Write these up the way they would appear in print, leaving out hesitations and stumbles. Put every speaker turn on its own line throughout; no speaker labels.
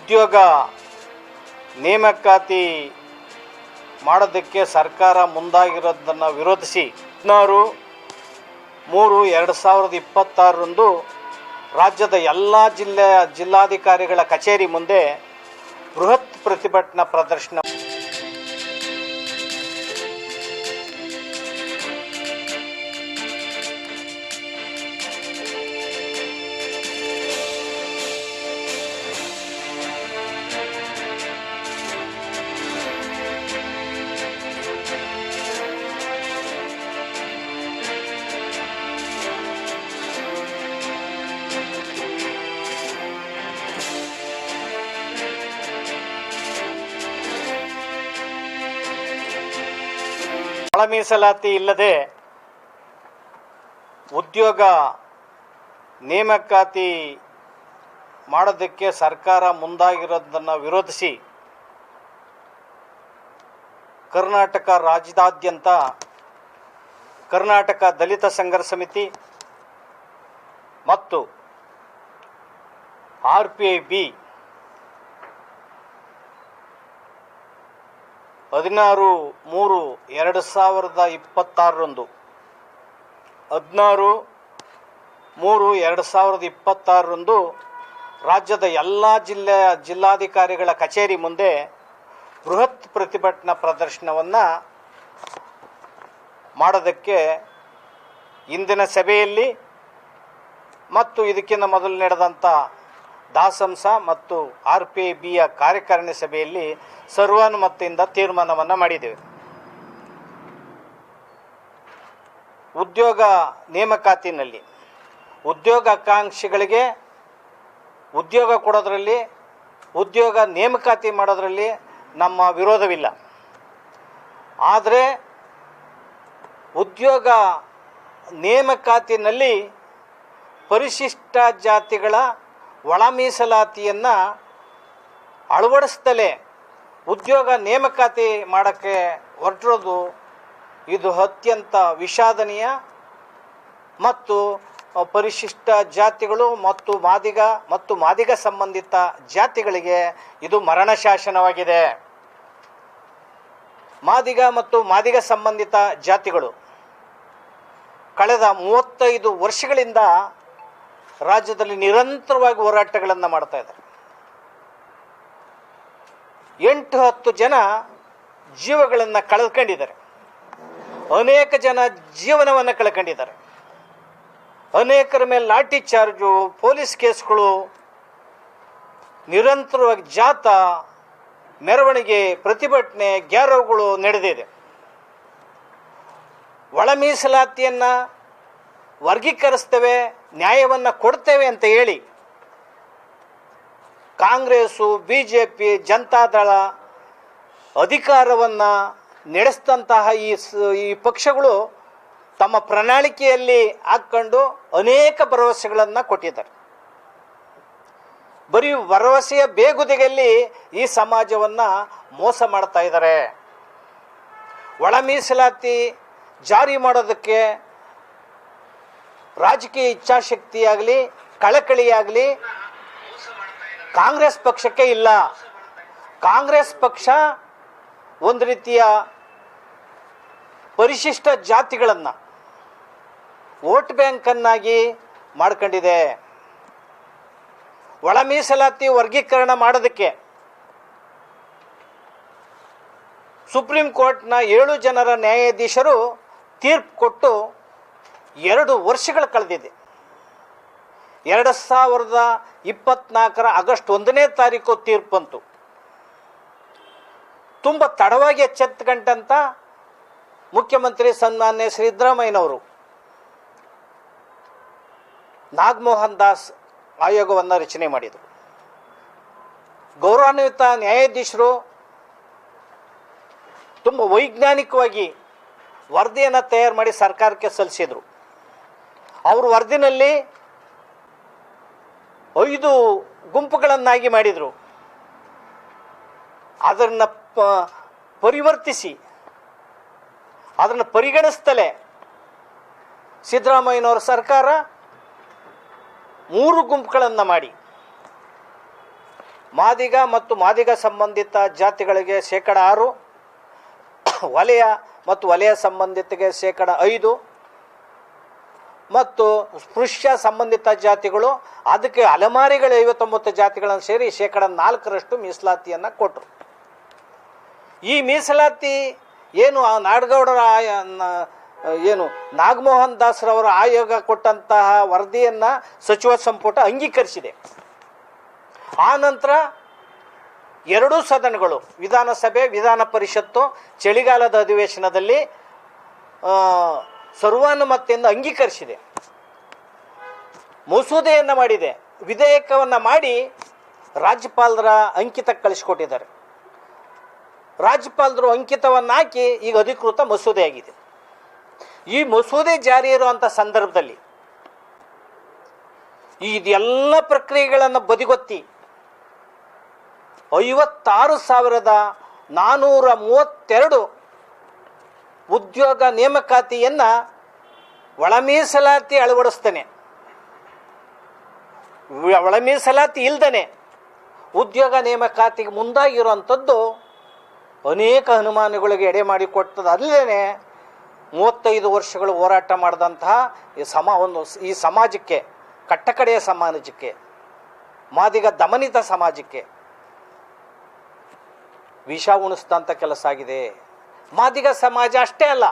ಉದ್ಯೋಗ ನೇಮಕಾತಿ ಮಾಡೋದಕ್ಕೆ ಸರ್ಕಾರ ಮುಂದಾಗಿರೋದನ್ನು ವಿರೋಧಿಸಿ 16/3/2026 ರಾಜ್ಯದ ಎಲ್ಲ ಜಿಲ್ಲಾಧಿಕಾರಿಗಳ ಕಚೇರಿ ಮುಂದೆ ಬೃಹತ್ ಪ್ರತಿಭಟನಾ ಪ್ರದರ್ಶನ ಒಳ ಮೀಸಲಾತಿ ಇಲ್ಲದೆ ಉದ್ಯೋಗ ನೇಮಕಾತಿ ಮಾಡೋದಕ್ಕೆ ಸರ್ಕಾರ ಮುಂದಾಗಿರೋದನ್ನು ವಿರೋಧಿಸಿ ಕರ್ನಾಟಕ ರಾಜ್ಯದಾದ್ಯಂತ ಕರ್ನಾಟಕ ದಲಿತ ಸಂಘರ್ಷ ಸಮಿತಿ ಮತ್ತು RPIB 16/3/2026 16/3/2026 ರಾಜ್ಯದ ಎಲ್ಲ ಜಿಲ್ಲಾಧಿಕಾರಿಗಳ ಕಚೇರಿ ಮುಂದೆ ಬೃಹತ್ ಪ್ರತಿಭಟನಾ ಪ್ರದರ್ಶನವನ್ನು ಮಾಡೋದಕ್ಕೆ ಇಂದಿನ ಸಭೆಯಲ್ಲಿ ಮತ್ತು ಇದಕ್ಕಿಂತ ಮೊದಲು ನಡೆದಂಥ ದಾಸಂಸ ಮತ್ತು RPIBಯ ಕಾರ್ಯಕಾರಿಣಿ ಸಭೆಯಲ್ಲಿ ಸರ್ವಾನುಮತದಿಂದ ತೀರ್ಮಾನವನ್ನು ಮಾಡಿದ್ದೇವೆ. ಉದ್ಯೋಗ ನೇಮಕಾತಿನಲ್ಲಿ ಉದ್ಯೋಗಾಕಾಂಕ್ಷಿಗಳಿಗೆ ಉದ್ಯೋಗ ಕೊಡೋದ್ರಲ್ಲಿ, ಉದ್ಯೋಗ ನೇಮಕಾತಿ ಮಾಡೋದ್ರಲ್ಲಿ ನಮ್ಮ ವಿರೋಧವಿಲ್ಲ. ಆದರೆ ಉದ್ಯೋಗ ನೇಮಕಾತಿನಲ್ಲಿ ಪರಿಶಿಷ್ಟ ಜಾತಿಗಳ ಒಳ ಮೀಸಲಾತಿಯನ್ನು ಅಳವಡಿಸ್ತಲೇ ಉದ್ಯೋಗ ನೇಮಕಾತಿ ಮಾಡೋಕ್ಕೆ ಹೊರಟಿರೋದು ಇದು ಅತ್ಯಂತ ವಿಷಾದನೀಯ ಮತ್ತು ಪರಿಶಿಷ್ಟ ಜಾತಿಗಳು ಮತ್ತು ಮಾದಿಗ ಸಂಬಂಧಿತ ಜಾತಿಗಳಿಗೆ ಇದು ಮರಣ ಶಾಸನವಾಗಿದೆ. ಮಾದಿಗ ಸಂಬಂಧಿತ ಜಾತಿಗಳು ಕಳೆದ 35 ವರ್ಷಗಳಿಂದ ರಾಜ್ಯದಲ್ಲಿ ನಿರಂತರವಾಗಿ ಹೋರಾಟಗಳನ್ನು ಮಾಡ್ತಾ ಇದ್ದಾರೆ. 8-10 ಜನ ಜೀವಗಳನ್ನು ಕಳ್ಕೊಂಡಿದ್ದಾರೆ. ಅನೇಕ ಜನ ಜೀವನವನ್ನು ಕಳ್ಕೊಂಡಿದ್ದಾರೆ. ಅನೇಕರ ಮೇಲೆ ಲಾಠಿ ಚಾರ್ಜು, ಪೊಲೀಸ್ ಕೇಸ್ಗಳು, ನಿರಂತರವಾಗಿ ಜಾಥಾ, ಮೆರವಣಿಗೆ, ಪ್ರತಿಭಟನೆ, ಗ್ಯಾರವ್ಗಳು ನಡೆದಿದೆ. ಒಳ ಮೀಸಲಾತಿಯನ್ನು ವರ್ಗೀಕರಿಸ್ತೇವೆ, ನ್ಯಾಯವನ್ನು ಕೊಡ್ತೇವೆ ಅಂತ ಹೇಳಿ ಕಾಂಗ್ರೆಸ್ಸು, BJP, ಜನತಾದಳ ಅಧಿಕಾರವನ್ನು ನಡೆಸಿದಂತಹ ಈ ಪಕ್ಷಗಳು ತಮ್ಮ ಪ್ರಣಾಳಿಕೆಯಲ್ಲಿ ಹಾಕ್ಕೊಂಡು ಅನೇಕ ಭರವಸೆಗಳನ್ನು ಕೊಟ್ಟಿದ್ದಾರೆ. ಬರೀ ಭರವಸೆಯ ಬೇಗುದಿಗೆಯಲ್ಲಿ ಈ ಸಮಾಜವನ್ನು ಮೋಸ ಮಾಡ್ತಾ ಇದ್ದಾರೆ. ಒಳ ಮೀಸಲಾತಿ ಜಾರಿ ಮಾಡೋದಕ್ಕೆ ರಾಜಕೀಯ ಇಚ್ಛಾಶಕ್ತಿಯಾಗಲಿ ಕಳಕಳಿಯಾಗಲಿ ಕಾಂಗ್ರೆಸ್ ಪಕ್ಷಕ್ಕೆ ಇಲ್ಲ. ಕಾಂಗ್ರೆಸ್ ಪಕ್ಷ ಒಂದು ರೀತಿಯ ಪರಿಶಿಷ್ಟ ಜಾತಿಗಳನ್ನು ವೋಟ್ ಬ್ಯಾಂಕನ್ನಾಗಿ ಮಾಡ್ಕೊಂಡಿದೆ. ಒಳ ಮೀಸಲಾತಿ ವರ್ಗೀಕರಣ ಮಾಡೋದಕ್ಕೆ ಸುಪ್ರೀಂ ಕೋರ್ಟ್ನ 7 ಜನರ ನ್ಯಾಯಾಧೀಶರು ತೀರ್ಪು ಕೊಟ್ಟು 2 ವರ್ಷಗಳು ಕಳೆದಿದೆ. 2024 ಆಗಸ್ಟ್ 1ನೇ ತಾರೀಕು ತೀರ್ಪು ಬಂತು. ತುಂಬ ತಡವಾಗಿ ಎಚ್ಚೆತ್ತುಕೊಂಡಂಥ ಮುಖ್ಯಮಂತ್ರಿ ಸನ್ಮಾನ್ಯ ಸಿದ್ದರಾಮಯ್ಯನವರು ನಾಗಮೋಹನ್ ದಾಸ್ ಆಯೋಗವನ್ನು ರಚನೆ ಮಾಡಿದರು. ಗೌರವಾನ್ವಿತ ನ್ಯಾಯಾಧೀಶರು ತುಂಬ ವೈಜ್ಞಾನಿಕವಾಗಿ ವರದಿಯನ್ನು ತಯಾರು ಮಾಡಿ ಸರ್ಕಾರಕ್ಕೆ ಸಲ್ಲಿಸಿದರು. ಅವ್ರ ವರದಿನಲ್ಲಿ 5 ಗುಂಪುಗಳನ್ನಾಗಿ ಮಾಡಿದರು. ಅದನ್ನು ಪರಿವರ್ತಿಸಿ ಅದನ್ನು ಪರಿಗಣಿಸ್ತಲೇ ಸಿದ್ದರಾಮಯ್ಯನವರ ಸರ್ಕಾರ 3 ಗುಂಪುಗಳನ್ನು ಮಾಡಿ ಮಾದಿಗ ಮತ್ತು ಮಾದಿಗ ಸಂಬಂಧಿತ ಜಾತಿಗಳಿಗೆ 6%, ವಲಯ ಮತ್ತು ವಲಯ ಸಂಬಂಧಿತಗೆ 5%, ಮತ್ತು ಸ್ಪೃಶ್ಯ ಸಂಬಂಧಿತ ಜಾತಿಗಳು ಅದಕ್ಕೆ ಅಲೆಮಾರಿಗಳು 59 ಜಾತಿಗಳನ್ನು ಸೇರಿ 4% ಮೀಸಲಾತಿಯನ್ನು ಕೊಟ್ಟರು. ಈ ಮೀಸಲಾತಿ ಏನು ಆ ನಾಡಗೌಡರ ಏನು ನಾಗಮೋಹನ್ ದಾಸ್ರವರ ಆಯೋಗ ಕೊಟ್ಟಂತಹ ವರದಿಯನ್ನು ಸಚಿವ ಸಂಪುಟ ಅಂಗೀಕರಿಸಿದೆ. ಆ ನಂತರ ಎರಡೂ ಸದನಗಳು, ವಿಧಾನಸಭೆ, ವಿಧಾನ ಪರಿಷತ್ತು, ಚಳಿಗಾಲದ ಅಧಿವೇಶನದಲ್ಲಿ ಸರ್ವಾನುಮತದಿಂದ ಅಂಗೀಕರಿಸಿದೆ, ಮಸೂದೆಯನ್ನು ಮಾಡಿದೆ, ವಿಧೇಯಕವನ್ನು ಮಾಡಿ ರಾಜ್ಯಪಾಲರ ಅಂಕಿತಕ್ಕೆ ಕಳಿಸಿಕೊಟ್ಟಿದ್ದಾರೆ. ರಾಜ್ಯಪಾಲರು ಅಂಕಿತವನ್ನು ಹಾಕಿ ಈಗ ಅಧಿಕೃತ ಮಸೂದೆ ಆಗಿದೆ. ಈ ಮಸೂದೆ ಜಾರಿ ಇರುವಂಥ ಸಂದರ್ಭದಲ್ಲಿ ಇದೆಲ್ಲ ಪ್ರಕ್ರಿಯೆಗಳನ್ನು ಬದಿಗೊತ್ತಿ 56,432 ಉದ್ಯೋಗ ನೇಮಕಾತಿಯನ್ನು ಒಳ ಮೀಸಲಾತಿ ಅಳವಡಿಸ್ತಾನೆ, ಒಳ ಮೀಸಲಾತಿ ಇಲ್ದೇ ಉದ್ಯೋಗ ನೇಮಕಾತಿಗೆ ಮುಂದಾಗಿರುವಂಥದ್ದು ಅನೇಕ ಅನುಮಾನಗಳಿಗೆ ಎಡೆ ಮಾಡಿಕೊಟ್ಟದ್ದು. ಅಲ್ಲದೇ 35 ವರ್ಷಗಳು ಹೋರಾಟ ಮಾಡಿದಂತಹ ಈ ಸಮಾಜಕ್ಕೆ, ಕಟ್ಟಕಡೆಯ ಸಮಾಜಕ್ಕೆ, ಮಾದಿಗ ದಮನಿತ ಸಮಾಜಕ್ಕೆ ವಿಷ ಉಣಿಸಿದಂಥ ಕೆಲಸ ಆಗಿದೆ. ಮಾದಿಗ ಸಮಾಜ ಅಷ್ಟೇ ಅಲ್ಲ,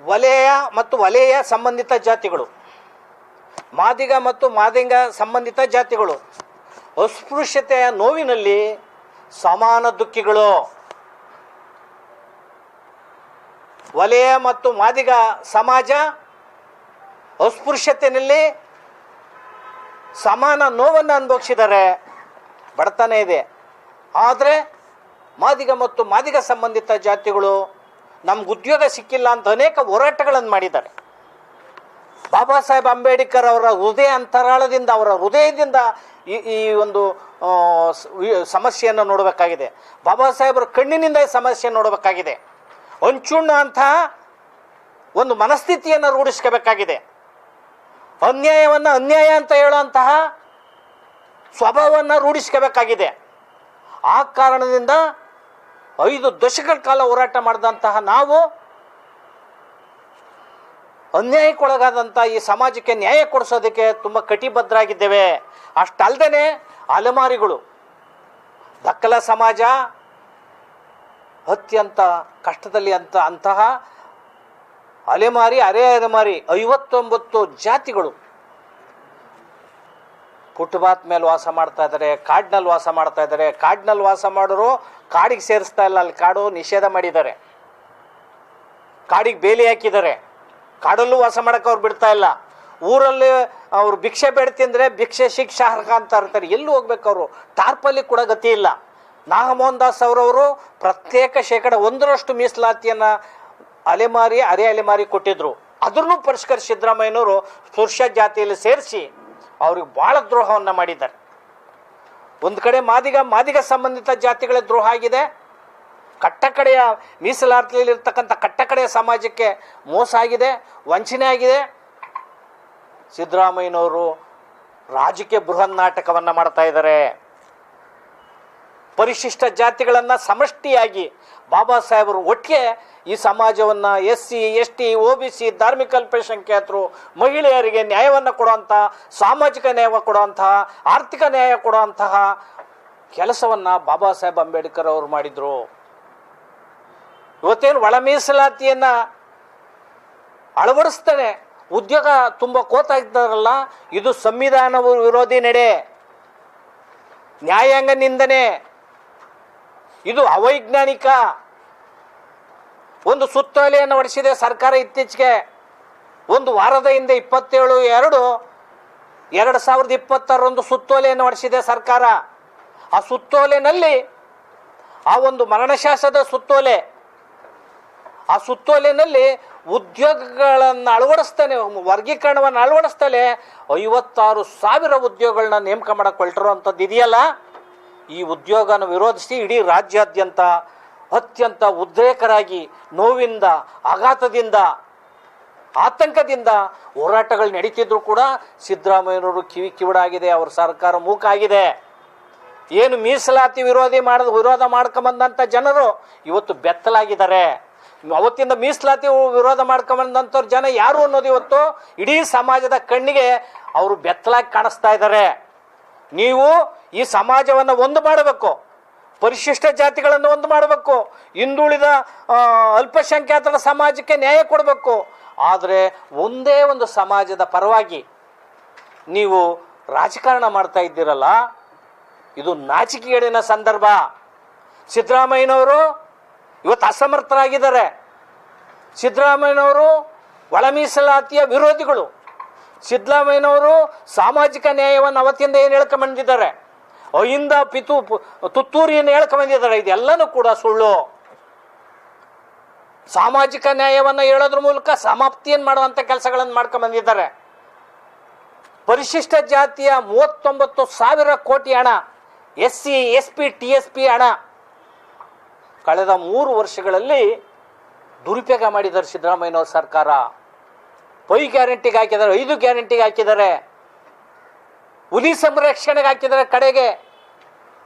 ವಲಯ ಮತ್ತು ವಲಯ ಸಂಬಂಧಿತ ಜಾತಿಗಳು, ಮಾದಿಗ ಮತ್ತು ಮಾದಿಗ ಸಂಬಂಧಿತ ಜಾತಿಗಳು ಅಸ್ಪೃಶ್ಯತೆಯ ನೋವಿನಲ್ಲಿ ಸಮಾನ ದುಃಖಿಗಳು. ವಲಯ ಮತ್ತು ಮಾದಿಗ ಸಮಾಜ ಅಸ್ಪೃಶ್ಯತೆಯಲ್ಲಿ ಸಮಾನ ನೋವನ್ನು ಅನುಭವಿಸಿದ್ದಾರೆ, ಬಡತನ ಇದೆ. ಆದರೆ ಮಾದಿಗ ಮತ್ತು ಮಾದಿಗ ಸಂಬಂಧಿತ ಜಾತಿಗಳು ನಮ್ಗೆ ಉದ್ಯೋಗ ಸಿಕ್ಕಿಲ್ಲ ಅಂತ ಅನೇಕ ಹೋರಾಟಗಳನ್ನು ಮಾಡಿದ್ದಾರೆ. ಬಾಬಾ ಸಾಹೇಬ್ ಅಂಬೇಡ್ಕರ್ ಅವರ ಹೃದಯ ಅಂತರಾಳದಿಂದ, ಅವರ ಹೃದಯದಿಂದ ಈ ಒಂದು ಸಮಸ್ಯೆಯನ್ನು ನೋಡಬೇಕಾಗಿದೆ. ಬಾಬಾ ಸಾಹೇಬರ ಕಣ್ಣಿನಿಂದ ಈ ಸಮಸ್ಯೆ ನೋಡಬೇಕಾಗಿದೆ. ಹಂಚುಣ್ಣ ಅಂತಹ ಒಂದು ಮನಸ್ಥಿತಿಯನ್ನು ರೂಢಿಸ್ಕೋಬೇಕಾಗಿದೆ. ಅನ್ಯಾಯವನ್ನು ಅನ್ಯಾಯ ಅಂತ ಹೇಳುವಂತಹ ಸ್ವಭಾವವನ್ನು ರೂಢಿಸ್ಕೋಬೇಕಾಗಿದೆ. ಆ ಕಾರಣದಿಂದ 5 ದಶಕಗಳ ಕಾಲ ಹೋರಾಟ ಮಾಡಿದಂತಹ ನಾವು ಅನ್ಯಾಯಕ್ಕೊಳಗಾದಂಥ ಈ ಸಮಾಜಕ್ಕೆ ನ್ಯಾಯ ಕೊಡಿಸೋದಕ್ಕೆ ತುಂಬ ಕಟಿಬದ್ಧರಾಗಿದ್ದೇವೆ. ಅಷ್ಟಲ್ಲದೆ ಅಲೆಮಾರಿಗಳು, ದಕ್ಕಲ ಸಮಾಜ ಅತ್ಯಂತ ಕಷ್ಟದಲ್ಲಿ ಅಂತಹ ಅಲೆಮಾರಿ, ಅರೆ ಅಲೆಮಾರಿ 59 ಜಾತಿಗಳು ಫುಟ್ಪಾತ್ ಮೇಲೆ ವಾಸ ಮಾಡ್ತಾ ಇದ್ದಾರೆ, ಕಾಡಿನಲ್ಲಿ ವಾಸ ಮಾಡ್ತಾ ಇದ್ದಾರೆ. ಕಾಡಿನಲ್ಲಿ ವಾಸ ಮಾಡೋರು ಕಾಡಿಗೆ ಸೇರಿಸ್ತಾ ಇಲ್ಲ, ಅಲ್ಲಿ ಕಾಡು ನಿಷೇಧ ಮಾಡಿದ್ದಾರೆ, ಕಾಡಿಗೆ ಬೇಲಿ ಹಾಕಿದ್ದಾರೆ, ಕಾಡಲ್ಲೂ ವಾಸ ಮಾಡೋಕೆ ಅವ್ರು ಬಿಡ್ತಾ ಇಲ್ಲ. ಊರಲ್ಲಿ ಅವರು ಭಿಕ್ಷೆ ಬೇಡ್ತಿಂದರೆ ಭಿಕ್ಷೆ ಶಿಕ್ಷಾರ್ಹ ಅಂತ ಇರ್ತಾರೆ, ಎಲ್ಲೂ ಹೋಗ್ಬೇಕು ಅವರು, ಟಾರ್ಪಲ್ಲಿ ಕೂಡ ಗತಿ ಇಲ್ಲ. ನಾಗಮೋಹನ್ ದಾಸ್ ಅವರವರು ಪ್ರತ್ಯೇಕ 1% ಮೀಸಲಾತಿಯನ್ನು ಅಲೆಮಾರಿ, ಅರೆ ಅಲೆಮಾರಿ ಕೊಟ್ಟಿದ್ರು. ಅದನ್ನು ಪರಿಷ್ಕರಿಸಿ ಸಿದ್ದರಾಮಯ್ಯನವರು ಸ್ಪೃಶ್ಯ ಜಾತಿಯಲ್ಲಿ ಸೇರಿಸಿ ಅವ್ರಿಗೆ ಭಾಳ ದ್ರೋಹವನ್ನು ಮಾಡಿದ್ದಾರೆ. ಒಂದು ಕಡೆ ಮಾದಿಗ ಸಂಬಂಧಿತ ಜಾತಿಗಳ ದ್ರೋಹ ಆಗಿದೆ, ಕಟ್ಟಕಡೆಯ ಮೀಸಲಾತಿಯಲ್ಲಿರ್ತಕ್ಕಂಥ ಕಟ್ಟಕಡೆಯ ಸಮಾಜಕ್ಕೆ ಮೋಸ ಆಗಿದೆ, ವಂಚನೆ ಆಗಿದೆ. ಸಿದ್ದರಾಮಯ್ಯನವರು ರಾಜಕೀಯ ಬೃಹನ್ ನಾಟಕವನ್ನು ಮಾಡ್ತಾ ಇದ್ದಾರೆ. ಪರಿಶಿಷ್ಟ ಜಾತಿಗಳನ್ನು ಸಮಷ್ಟಿಯಾಗಿ ಬಾಬಾ ಸಾಹೇಬರು ಒಟ್ಟಿಗೆ ಈ ಸಮಾಜವನ್ನು SC, ST, OBC, ಧಾರ್ಮಿಕ ಅಲ್ಪಸಂಖ್ಯಾತರು, ಮಹಿಳೆಯರಿಗೆ ನ್ಯಾಯವನ್ನು ಕೊಡುವಂತಹ, ಸಾಮಾಜಿಕ ನ್ಯಾಯ ಕೊಡುವಂತಹ, ಆರ್ಥಿಕ ನ್ಯಾಯ ಕೊಡುವಂತಹ ಕೆಲಸವನ್ನು ಬಾಬಾ ಸಾಹೇಬ್ ಅಂಬೇಡ್ಕರ್ ಅವರು ಮಾಡಿದರು. ಇವತ್ತೇನು ಒಳ ಮೀಸಲಾತಿಯನ್ನು ಅಳವಡಿಸ್ತಾನೆ ಉದ್ಯೋಗ ತುಂಬ ಕೋತಾ ಇದ್ದಾರಲ್ಲ, ಇದು ಸಂವಿಧಾನ ವಿರೋಧಿ ನಡೆ, ನ್ಯಾಯಾಂಗ ನಿಂದನೆ, ಇದು ಅವೈಜ್ಞಾನಿಕ. ಒಂದು ಸುತ್ತೋಲೆಯನ್ನು ಹೊರಡಿಸಿದೆ ಸರ್ಕಾರ ಇತ್ತೀಚೆಗೆ, ಒಂದು ವಾರದ ಹಿಂದೆ 27/2/2020 ಒಂದು ಸುತ್ತೋಲೆಯನ್ನು ಹೊರಡಿಸಿದೆ ಸರ್ಕಾರ. ಆ ಸುತ್ತೋಲೆನಲ್ಲಿ ಆ ಒಂದು ಮರಣಶಾಸನದ ಸುತ್ತೋಲೆ, ಆ ಸುತ್ತೋಲೆಯಲ್ಲಿ ಉದ್ಯೋಗಗಳನ್ನು ಅಳವಡಿಸ್ತಾನೆ, ವರ್ಗೀಕರಣವನ್ನು ಅಳವಡಿಸ್ತಾನೆ 56,000 ಉದ್ಯೋಗಗಳನ್ನ ನೇಮಕ ಮಾಡಕ್ಕೆ ಹೊರಟಿರುವಂಥದ್ದು ಇದೆಯಲ್ಲ, ಈ ಉದ್ಯೋಗನ ವಿರೋಧಿಸಿ ಇಡೀ ರಾಜ್ಯಾದ್ಯಂತ ಅತ್ಯಂತ ಉದ್ರೇಕರಾಗಿ, ನೋವಿಂದ, ಆಘಾತದಿಂದ ಆತಂಕದಿಂದ ಹೋರಾಟಗಳು ನಡೀತಿದ್ರು ಕೂಡ ಸಿದ್ದರಾಮಯ್ಯನವರು ಕಿವಿಡಾಗಿದೆ, ಅವ್ರ ಸರ್ಕಾರ ಮೂಕಾಗಿದೆ. ಏನು ಮೀಸಲಾತಿ ವಿರೋಧ ಮಾಡ್ಕೊಂಬಂದಂಥ ಜನರು ಇವತ್ತು ಬೆತ್ತಲಾಗಿದ್ದಾರೆ. ಅವತ್ತಿಂದ ಮೀಸಲಾತಿ ವಿರೋಧ ಮಾಡ್ಕೊಂಬಂದಂಥವ್ರ ಜನ ಯಾರು ಅನ್ನೋದು ಇವತ್ತು ಇಡೀ ಸಮಾಜದ ಕಣ್ಣಿಗೆ ಅವರು ಬೆತ್ತಲಾಗಿ ಕಾಣಿಸ್ತಾ ಇದ್ದಾರೆ. ನೀವು ಈ ಸಮಾಜವನ್ನು ಒಂದು ಮಾಡಬೇಕು, ಪರಿಶಿಷ್ಟ ಜಾತಿಗಳನ್ನು ಒಂದು ಮಾಡಬೇಕು, ಹಿಂದುಳಿದ ಅಲ್ಪಸಂಖ್ಯಾತರ ಸಮಾಜಕ್ಕೆ ನ್ಯಾಯ ಕೊಡಬೇಕು. ಆದರೆ ಒಂದೇ ಒಂದು ಸಮಾಜದ ಪರವಾಗಿ ನೀವು ರಾಜಕಾರಣ ಮಾಡ್ತಾ ಇದ್ದೀರಲ್ಲ, ಇದು ನಾಚಿಕೆಗೇಡಿನ ಸಂದರ್ಭ. ಸಿದ್ದರಾಮಯ್ಯನವರು ಇವತ್ತು ಅಸಮರ್ಥರಾಗಿದ್ದಾರೆ. ಸಿದ್ದರಾಮಯ್ಯನವರು ಒಳ ಮೀಸಲಾತಿಯ ವಿರೋಧಿಗಳು. ಸಿದ್ದರಾಮಯ್ಯನವರು ಸಾಮಾಜಿಕ ನ್ಯಾಯವನ್ನು ಅವತ್ತಿಂದ ಏನು ಹೇಳ್ಕೊಂಬಂದಿದ್ದಾರೆ, ಅಹಿಂದ ತುತ್ತೂರಿಯನ್ನು ಹೇಳ್ಕೊಂಬಂದಿದ್ದಾರೆ. ಇದೆಲ್ಲನೂ ಕೂಡ ಸುಳ್ಳು. ಸಾಮಾಜಿಕ ನ್ಯಾಯವನ್ನು ಹೇಳೋದ್ರ ಮೂಲಕ ಸಮಾಪ್ತಿಯನ್ನು ಮಾಡುವಂಥ ಕೆಲಸಗಳನ್ನು ಮಾಡ್ಕೊಂಬಂದಿದ್ದಾರೆ. ಪರಿಶಿಷ್ಟ ಜಾತಿಯ 39,000 ಕೋಟಿ ಹಣ, SC, SP, TSP ಹಣ ಕಳೆದ 3 ವರ್ಷಗಳಲ್ಲಿ ದುರುಪಯೋಗ ಮಾಡಿದ್ದಾರೆ ಸಿದ್ದರಾಮಯ್ಯನವ್ರ ಸರ್ಕಾರ. 5 ಗ್ಯಾರಂಟಿಗೆ ಹಾಕಿದ್ದಾರೆ, 5 ಗ್ಯಾರಂಟಿಗೆ ಹಾಕಿದ್ದಾರೆ, ಹುಲಿ ಸಂರಕ್ಷಣೆಗೆ ಹಾಕಿದ್ದಾರೆ, ಕಡೆಗೆ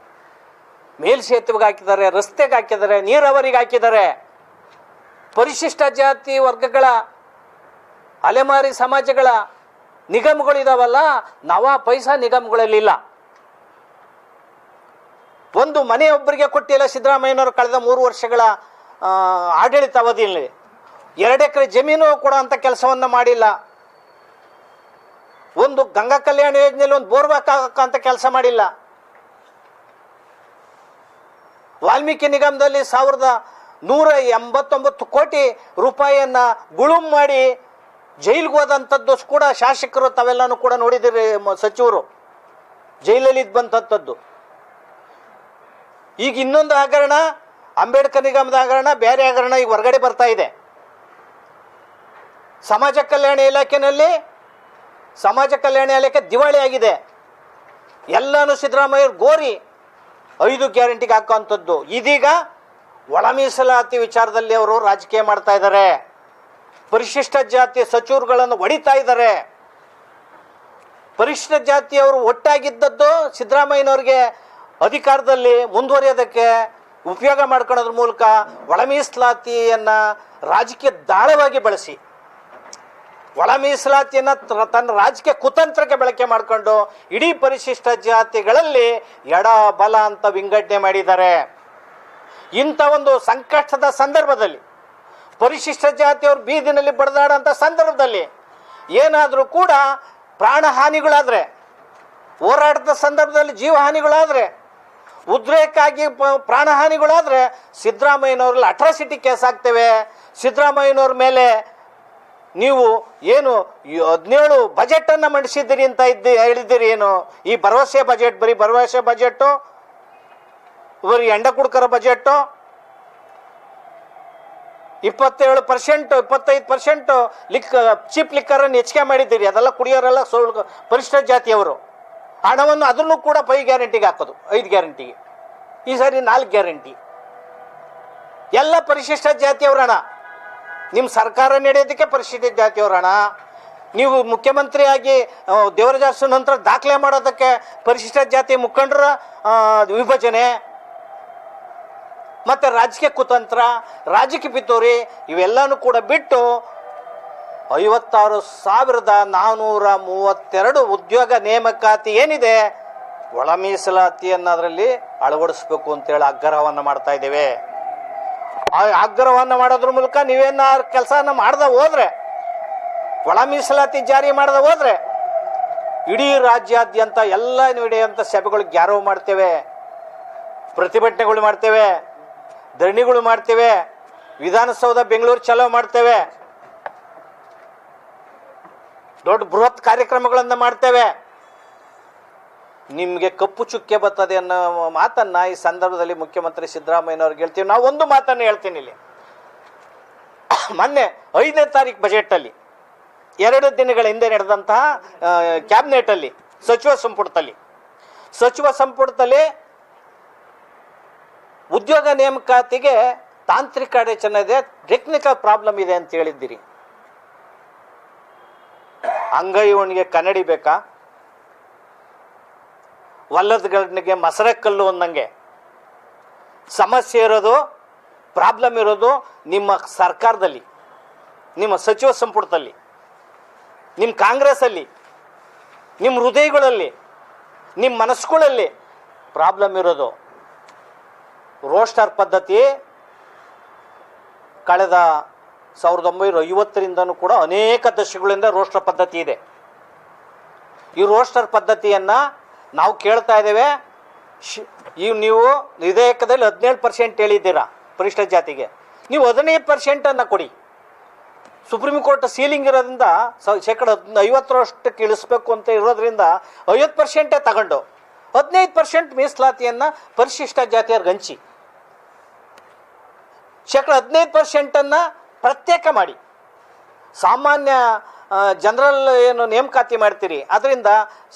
ಮೇಲ್ಸೇತುವೆಗೆ ಹಾಕಿದ್ದಾರೆ, ರಸ್ತೆಗೆ ಹಾಕಿದ್ದಾರೆ, ನೀರಾವರಿಗೆ ಹಾಕಿದ್ದಾರೆ. ಪರಿಶಿಷ್ಟ ಜಾತಿ ವರ್ಗಗಳ ಅಲೆಮಾರಿ ಸಮಾಜಗಳ ನಿಗಮಗಳಿದಾವಲ್ಲ, ನವಾ ಪೈಸಾ ನಿಗಮಗಳಲ್ಲಿಲ್ಲ. ಒಂದು ಮನೆಯೊಬ್ಬರಿಗೆ ಕೊಟ್ಟಿಲ್ಲ ಸಿದ್ದರಾಮಯ್ಯನವರು ಕಳೆದ 3 ವರ್ಷಗಳ ಆಡಳಿತ ಅವಧಿಯಲ್ಲಿ. 2 ಎಕರೆ ಜಮೀನು ಕೊಡುವಂಥ ಕೆಲಸವನ್ನು ಮಾಡಿಲ್ಲ. ಒಂದು ಗಂಗಾ ಕಲ್ಯಾಣ ಯೋಜನೆಯಲ್ಲಿ ಒಂದು ಬೋರ್ವೆಲ್ ಹಾಕಂತ ಕೆಲಸ ಮಾಡಿಲ್ಲ. ವಾಲ್ಮೀಕಿ ನಿಗಮದಲ್ಲಿ 1,189 ಕೋಟಿ ರೂಪಾಯಿಯನ್ನು ಗುಳುಂ ಮಾಡಿ ಜೈಲಿಗೆ ಹೋದಂಥದ್ದು ಕೂಡ ಶಾಸಕರು ತಾವೆಲ್ಲನೂ ಕೂಡ ನೋಡಿದಿರಿ. ಸಚಿವರು ಜೈಲಲ್ಲಿ ಬಂದಂಥದ್ದು. ಈಗ ಇನ್ನೊಂದು ಹಗರಣ, ಅಂಬೇಡ್ಕರ್ ನಿಗಮದ ಹಗರಣ, ಬೇರೆ ಹಗರಣ ಈಗ ಹೊರಗಡೆ ಬರ್ತಾ ಇದೆ. ಸಮಾಜ ಕಲ್ಯಾಣ ಇಲಾಖೆ ದಿವಾಳಿ ಆಗಿದೆ. ಎಲ್ಲನೂ ಸಿದ್ದರಾಮಯ್ಯ ಗೋರಿ 5 ಗ್ಯಾರಂಟಿಗೆ ಹಾಕುವಂಥದ್ದು. ಇದೀಗ ಒಳ ಮೀಸಲಾತಿ ವಿಚಾರದಲ್ಲಿ ಅವರು ರಾಜಕೀಯ ಮಾಡ್ತಾ ಇದ್ದಾರೆ. ಪರಿಶಿಷ್ಟ ಜಾತಿ ಸಚಿವರುಗಳನ್ನು ಹೊಡಿತಾ ಇದ್ದಾರೆ. ಪರಿಶಿಷ್ಟ ಜಾತಿಯವರು ಒಟ್ಟಾಗಿದ್ದದ್ದು ಸಿದ್ದರಾಮಯ್ಯನವ್ರಿಗೆ ಅಧಿಕಾರದಲ್ಲಿ ಮುಂದುವರಿಯೋದಕ್ಕೆ ಉಪಯೋಗ ಮಾಡ್ಕೊಳ್ಳೋದ್ರ ಮೂಲಕ ಒಳ ಮೀಸಲಾತಿಯನ್ನು ರಾಜಕೀಯ ದಾಳವಾಗಿ ಬಳಸಿ, ಒಳ ಮೀಸಲಾತಿಯನ್ನು ತನ್ನ ರಾಜಕೀಯ ಕುತಂತ್ರಕ್ಕೆ ಬಳಕೆ ಮಾಡಿಕೊಂಡು ಇಡೀ ಪರಿಶಿಷ್ಟ ಜಾತಿಗಳಲ್ಲಿ ಎಡ ಬಲ ಅಂತ ವಿಂಗಡಣೆ ಮಾಡಿದ್ದಾರೆ. ಇಂಥ ಒಂದು ಸಂಕಷ್ಟದ ಸಂದರ್ಭದಲ್ಲಿ, ಪರಿಶಿಷ್ಟ ಜಾತಿಯವರು ಬೀದಿನಲ್ಲಿ ಬಡದಾಡೋಂಥ ಸಂದರ್ಭದಲ್ಲಿ ಏನಾದರೂ ಕೂಡ ಪ್ರಾಣ ಹಾನಿಗಳಾದರೆ, ಹೋರಾಟದ ಸಂದರ್ಭದಲ್ಲಿ ಜೀವ ಹಾನಿಗಳಾದರೆ, ಉದ್ರೇಕಾಗಿ ಪ್ರಾಣ ಹಾನಿಗಳಾದರೆ ಸಿದ್ದರಾಮಯ್ಯನವ್ರಲ್ಲಿ ಅಟ್ರಾಸಿಟಿ ಕೇಸ್ ಆಗ್ತೇವೆ. ಸಿದ್ದರಾಮಯ್ಯನವ್ರ ಮೇಲೆ ನೀವು ಏನು 17 ಬಜೆಟನ್ನು ಮಂಡಿಸಿದ್ದೀರಿ ಅಂತ ಹೇಳಿದ್ದೀರಿ. ಏನು ಈ ಭರವಸೆ ಬಜೆಟ್? ಬರೀ ಭರವಸೆ ಬಜೆಟ್ಟು, ಬರೀ ಎಂಡ ಕುಡ್ಕರ ಬಜೆಟ್ಟು. 27%, 25% ಚೀಪ್ ಲಿಕ್ಕರನ್ನು ಹೆಚ್ಚಿಗೆ ಮಾಡಿದ್ದೀರಿ. ಅದೆಲ್ಲ ಕುಡಿಯೋರೆಲ್ಲ ಪರಿಶಿಷ್ಟ ಜಾತಿಯವರು. ಹಣವನ್ನು ಅದನ್ನು ಕೂಡ 5 ಗ್ಯಾರಂಟಿಗೆ ಹಾಕೋದು, 5 ಗ್ಯಾರಂಟಿಗೆ. ಈ ಸಾರಿ 4 ಗ್ಯಾರಂಟಿ. ಎಲ್ಲ ಪರಿಶಿಷ್ಟ ಜಾತಿಯವರ ಹಣ. ನಿಮ್ಮ ಸರ್ಕಾರ ನಡೆಯೋದಕ್ಕೆ ಪರಿಶಿಷ್ಟ ಜಾತಿಯವರ ಹಣ. ನೀವು ಮುಖ್ಯಮಂತ್ರಿಯಾಗಿ ದೇವರಾಜ ಅರಸು ನಂತರ ದಾಖಲೆ ಮಾಡೋದಕ್ಕೆ ಪರಿಶಿಷ್ಟ ಜಾತಿ ಮುಖಂಡರ ವಿಭಜನೆ, ಮತ್ತು ರಾಜಕೀಯ ಕುತಂತ್ರ, ರಾಜಕೀಯ ಪಿತೂರಿ ಇವೆಲ್ಲನೂ ಕೂಡ ಬಿಟ್ಟು 56,432 ಉದ್ಯೋಗ ನೇಮಕಾತಿ ಏನಿದೆ, ಒಳ ಮೀಸಲಾತಿಯನ್ನು ಅದರಲ್ಲಿ ಅಳವಡಿಸ್ಬೇಕು ಅಂತೇಳಿ ಆಗ್ರಹವನ್ನು ಮಾಡ್ತಾ ಇದ್ದೇವೆ. ಆ ಆಗ್ರಹವನ್ನು ಮಾಡೋದ್ರ ಮೂಲಕ ನೀವೇನಾರು ಕೆಲಸನ ಮಾಡ್ದೆ ಹೋದರೆ, ಒಳ ಮೀಸಲಾತಿ ಜಾರಿ ಮಾಡದೆ ಹೋದರೆ ಇಡೀ ರಾಜ್ಯಾದ್ಯಂತ ಎಲ್ಲ ನಡೆಯುವಂಥ ಸಭೆಗಳು ಗ್ಯಾರವ್ ಮಾಡ್ತೇವೆ, ಪ್ರತಿಭಟನೆಗಳು ಮಾಡ್ತೇವೆ, ಧರಣಿಗಳು ಮಾಡ್ತೇವೆ, ವಿಧಾನಸೌಧ ಬೆಂಗಳೂರು ಚಲೋ ಮಾಡ್ತೇವೆ, ದೊಡ್ಡ ಬೃಹತ್ ಕಾರ್ಯಕ್ರಮಗಳನ್ನು ಮಾಡ್ತೇವೆ. ನಿಮಗೆ ಕಪ್ಪು ಚುಕ್ಕೆ ಬರ್ತದೆ ಅನ್ನೋ ಮಾತನ್ನು ಈ ಸಂದರ್ಭದಲ್ಲಿ ಮುಖ್ಯಮಂತ್ರಿ ಸಿದ್ದರಾಮಯ್ಯನವ್ರಿಗೆ ಹೇಳ್ತೀವಿ. ನಾವು ಒಂದು ಮಾತನ್ನು ಹೇಳ್ತೀನಿ ಇಲ್ಲಿ. ಮೊನ್ನೆ 5ನೇ ತಾರೀಕು ಬಜೆಟಲ್ಲಿ 2 ದಿನಗಳ ಹಿಂದೆ ನಡೆದಂತಹ ಕ್ಯಾಬಿನೆಟಲ್ಲಿ ಸಚಿವ ಸಂಪುಟದಲ್ಲಿ ಉದ್ಯೋಗ ನೇಮಕಾತಿಗೆ ತಾಂತ್ರಿಕ ಅಡಚಣೆ ಇದೆ, ಟೆಕ್ನಿಕಲ್ ಪ್ರಾಬ್ಲಮ್ ಇದೆ ಅಂತ ಹೇಳಿದ್ದೀರಿ. ಅಂಗೈವನಿಗೆ ಕನ್ನಡಿ ಬೇಕಾ? ವಲ್ಲದಗಳಿಗೆ ಮಸರೆ ಕಲ್ಲು ಅಂದಂಗೆ ಸಮಸ್ಯೆ ಇರೋದು, ಪ್ರಾಬ್ಲಮ್ ಇರೋದು ನಿಮ್ಮ ಸರ್ಕಾರದಲ್ಲಿ, ನಿಮ್ಮ ಸಚಿವ ಸಂಪುಟದಲ್ಲಿ, ನಿಮ್ಮ ಕಾಂಗ್ರೆಸ್ಸಲ್ಲಿ, ನಿಮ್ಮ ಹೃದಯಗಳಲ್ಲಿ, ನಿಮ್ಮ ಮನಸ್ಸುಗಳಲ್ಲಿ ಪ್ರಾಬ್ಲಮ್ ಇರೋದು. ರೋಸ್ಟರ್ ಪದ್ಧತಿ ಕಳೆದ 1950ರಿಂದನೂ ಕೂಡ ಅನೇಕ ದಶಕಗಳಿಂದ ರೋಸ್ಟರ್ ಪದ್ಧತಿ ಇದೆ. ಈ ರೋಸ್ಟರ್ ಪದ್ಧತಿಯನ್ನು ನಾವು ಕೇಳ್ತಾ ಇದ್ದೇವೆ. ನೀವು ವಿಧೇಯಕದಲ್ಲಿ 17% ಹೇಳಿದ್ದೀರಾ ಪರಿಶಿಷ್ಟ ಜಾತಿಗೆ, ನೀವು 15% ಕೊಡಿ. ಸುಪ್ರೀಂ ಕೋರ್ಟ್ ಸೀಲಿಂಗ್ ಇರೋದ್ರಿಂದ 50% ಇಳಿಸ್ಬೇಕು ಅಂತ ಇರೋದ್ರಿಂದ 50% ತಗೊಂಡು 15% ಮೀಸಲಾತಿಯನ್ನು ಪರಿಶಿಷ್ಟ ಜಾತಿಯವ್ರಿಗೆ ಹಂಚಿ, 15% ಪ್ರತ್ಯೇಕ ಮಾಡಿ. ಸಾಮಾನ್ಯ ಜನರಲ್ ಏನು ನೇಮಕಾತಿ ಮಾಡ್ತೀರಿ ಅದರಿಂದ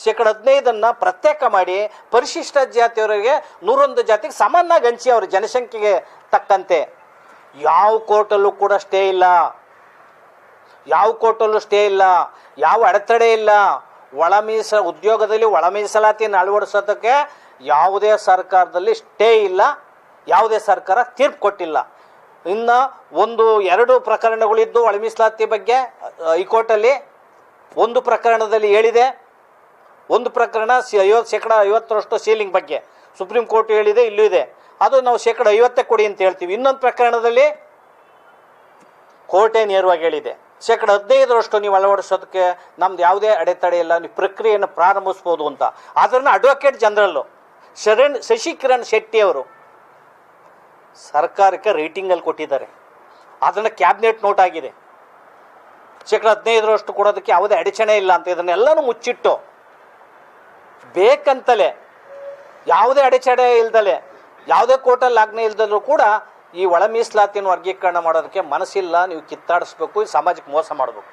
15% ಪ್ರತ್ಯೇಕ ಮಾಡಿ ಪರಿಶಿಷ್ಟ ಜಾತಿಯವರಿಗೆ 101 ಜಾತಿಗೆ ಸಮಾನಾಗಿ ಹಂಚಿ, ಅವ್ರ ಜನಸಂಖ್ಯೆಗೆ ತಕ್ಕಂತೆ. ಯಾವ ಕೋರ್ಟಲ್ಲೂ ಕೂಡ ಸ್ಟೇ ಇಲ್ಲ, ಯಾವ ಕೋರ್ಟಲ್ಲೂ ಸ್ಟೇ ಇಲ್ಲ, ಯಾವ ಅಡೆತಡೆ ಇಲ್ಲ. ಉದ್ಯೋಗದಲ್ಲಿ ಒಳ ಮೀಸಲಾತಿಯನ್ನು ಅಳವಡಿಸೋದಕ್ಕೆ ಯಾವುದೇ ಸರ್ಕಾರದಲ್ಲಿ ಸ್ಟೇ ಇಲ್ಲ, ಯಾವುದೇ ಸರ್ಕಾರ ತೀರ್ಪು ಕೊಟ್ಟಿಲ್ಲ. ಇನ್ನು 1-2 ಪ್ರಕರಣಗಳಿದ್ದು ಒಳ ಮೀಸಲಾತಿ ಬಗ್ಗೆ ಹೈಕೋರ್ಟಲ್ಲಿ. ಒಂದು ಪ್ರಕರಣದಲ್ಲಿ ಹೇಳಿದೆ, ಒಂದು ಪ್ರಕರಣ 50% ಸೀಲಿಂಗ್ ಬಗ್ಗೆ ಸುಪ್ರೀಂ ಕೋರ್ಟ್ ಹೇಳಿದೆ, ಇಲ್ಲೂ ಇದೆ. ಅದು ನಾವು 50% ಕೊಡಿ ಅಂತ ಹೇಳ್ತೀವಿ. ಇನ್ನೊಂದು ಪ್ರಕರಣದಲ್ಲಿ ಕೋರ್ಟೇ ನೇರವಾಗಿ ಹೇಳಿದೆ 15% ನೀವು ಅಳವಡಿಸೋದಕ್ಕೆ ನಮ್ದು ಯಾವುದೇ ಅಡೆತಡೆ ಇಲ್ಲ, ನೀವು ಪ್ರಕ್ರಿಯೆಯನ್ನು ಪ್ರಾರಂಭಿಸ್ಬೋದು ಅಂತ. ಅದನ್ನು ಅಡ್ವೊಕೇಟ್ ಜನರಲ್ಲು ಶಶಿಕಿರಣ್ ಶೆಟ್ಟಿ ಅವರು ಸರ್ಕಾರಕ್ಕೆ ರೈಟಿಂಗಲ್ಲಿ ಕೊಟ್ಟಿದ್ದಾರೆ. ಅದನ್ನು ಕ್ಯಾಬಿನೆಟ್ ನೋಟ್ ಆಗಿದೆ. 15% ಕೊಡೋದಕ್ಕೆ ಯಾವುದೇ ಅಡಚಣೆ ಇಲ್ಲ ಅಂತ. ಇದನ್ನೆಲ್ಲನೂ ಮುಚ್ಚಿಟ್ಟು ಬೇಕಂತಲೇ ಯಾವುದೇ ಅಡಚಣೆ ಇಲ್ದಲೆ, ಯಾವುದೇ ಕೋರ್ಟಲ್ಲಿ ಆಜ್ಞೆ ಇಲ್ದಲೂ ಕೂಡ ಈ ಒಳ ಮೀಸಲಾತಿಯನ್ನು ವರ್ಗೀಕರಣ ಮಾಡೋದಕ್ಕೆ ಮನಸ್ಸಿಲ್ಲ. ನೀವು ಕಿತ್ತಾಡಿಸ್ಬೇಕು, ಈ ಸಮಾಜಕ್ಕೆ ಮೋಸ ಮಾಡಬೇಕು.